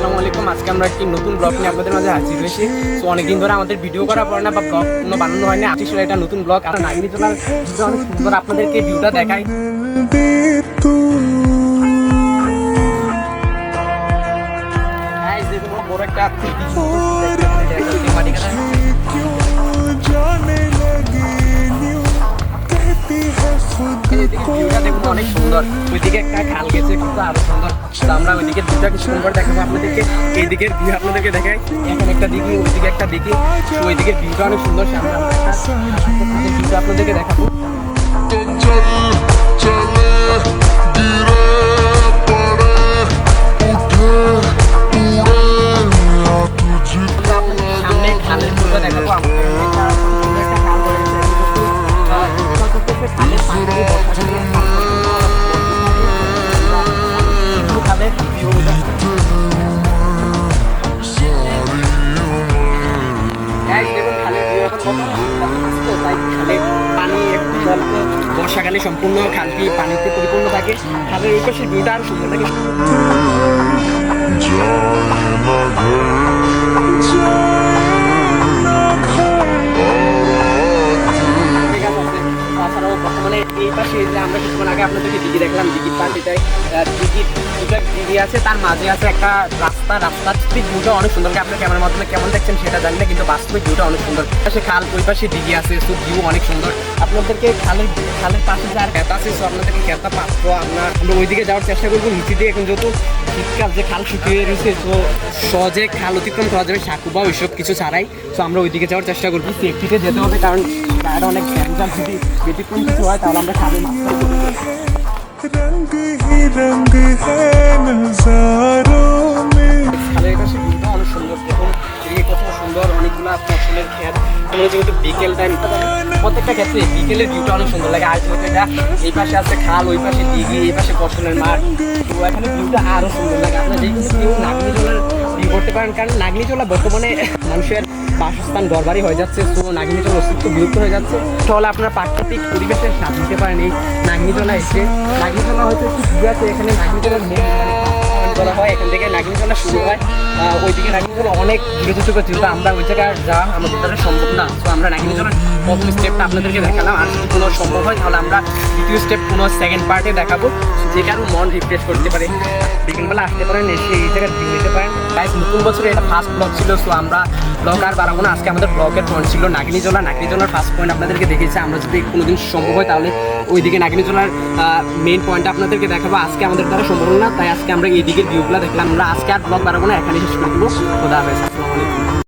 আসসালামু আলাইকুম। আজকে আমরা একটি নতুন ব্লগ নিয়ে আপনাদের মাঝে হাজির হয়েছি। তো অনেকদিন ধরে আমাদের ভিডিও করা পড়ে না বা ব্লগ কোনো বানানো হয় না। আসলে এটা নতুন ব্লগ। আর নাগিনীতলার অনেক সুন্দর আপনাদেরকে ভিউটা দেখাই। বড় একটা অনেক সুন্দর। ওইদিকে একটা খাল গেছে, কিন্তু আরো সুন্দর। তো আমরা ওইদিকে দুটা কিছু সুন্দর দেখাবো আপনাদেরকে। এইদিকের ভিউ আপনাদেরকে দেখাই, এখন একটা দিকে, ওইদিকে একটা দিকে। ওইদিকে ভিউটা অনেক সুন্দর। সামনে ভিউটা আপনাদেরকে দেখাবো। সামনে খালের ভিউটা দেখাবো। বর্ষাকালে সম্পূর্ণ খালটি পানিতে পরিপূর্ণ থাকে। খালের এই পাশে ভিউটা আরো সুন্দর লাগে। তাছাড়াও বর্তমানে এই পাশে যে আমরা কিছুক্ষণ আগে আপনাদেরকে দিঘি দেখলাম, দিঘির পাশটায় দিঘির দুটা দিঘি আছে, তার মাঝে আছে একটা রাস্তার ভিউটা অনেক সুন্দর। আপনার ক্যামেরার মাধ্যমে কেমন দেখছেন সেটা জানি না, কিন্তু বাস্তবিক ভিউটা অনেক সুন্দর। পাশে খাল, ওই পাশে দিঘি আছে, তো ভিউ অনেক সুন্দর। আপনাদেরকে খালের পাশে যে আর খেতা আছে, সো আপনাদেরকে খেতা পাত্র আমরা ওইদিকে যাওয়ার চেষ্টা করবো। নিচে দিয়ে এখন যেহেতু শীতকাল, যে খাল শুকিয়ে রয়েছে, তো সহজে খাল অতিক্রম করা যাবে সাঁকু বা ওইসব কিছু ছাড়াই। তো আমরা ওইদিকে যাওয়ার চেষ্টা করবো। সেফটিতে যেতে হবে, কারণ গাড়ি অনেক গ্যাঞ্জাম, যদি ব্যতিক্রম কিছু হয় তাহলে আমরা খালে মাছটা খালের কাছে ভিউটা অনেক সুন্দর। দেখুন কত সুন্দর, অনেকগুলো ফসলের ক্ষেত। যেহেতু বিকেল টাইম, প্রত্যেকটা ক্ষেত্রে বিকেলের ভিউটা অনেক সুন্দর লাগে। আর যেহেতু এটা এই পাশে আছে খাল, ওই পাশে দিঘি, এই পাশে ফসলের মাঠ, তো এখানে ভিউটা আরও সুন্দর লাগে। আপনারা যে কিন্তু কেউ নাগিনীতলার ভিউ করতে পারেন, কারণ নাগিনীতলা বর্তমানে মানুষের বাসস্থান দরবারি হয়ে যাচ্ছে। তো নাগিনীতলার অস্তিত্ব বিলুপ্ত হয়ে যাচ্ছে। তাহলে আপনারা প্রাকৃতিক পরিবেশের স্বাদ নিতে পারেন এই নাগিনীতলা এসে। নাগিনীতলা হয়তো একটু দূরে আছে, এখানে নাগিনীতলার মেন করা হয়, এখান থেকে নাগিনীতলা শুরু হয়। ওইদিকে নাগিনীতলা অনেক দূরে দূরে ছিল, আমরা ওই জায়গায় যাওয়া আমাদের দ্বারা সম্ভব না। তো আমরা নাগিনীতলার প্রথম স্টেপটা আপনাদেরকে দেখালাম। আর যদি কোনো সম্ভব হয় তাহলে আমরা দ্বিতীয় স্টেপ কোনো সেকেন্ড পার্টে দেখাবো, যে কারো মন রিফ্রেশ করতে পারে। বিকেলবেলা আসতে পারেন, এসে এই জায়গায় ভিউ নিতে পারেন। গাইস, নতুন বছরে এটা ফার্স্ট ব্লগ ছিল। সো আমরা ব্লগ আর বাড়াবো না। আজকে আমাদের ব্লগের পয়েন্ট ছিল নাগিনীতলার ফার্স্ট পয়েন্ট আপনাদেরকে দেখেছি। আমরা যদি কোনোদিন সম্ভব হয় তাহলে ওইদিকে নাগিনীতলার মেইন পয়েন্টটা আপনাদেরকে দেখাবো। আজকে আমাদের দ্বারা সম্ভব না, তাই আজকে আমরা এই দিকের ভিউগুলো দেখলাম। আমরা আজকে আর ব্লগ বাড়াবো না, এখানে শেষ করে দেবো। খোদা হাফেজ।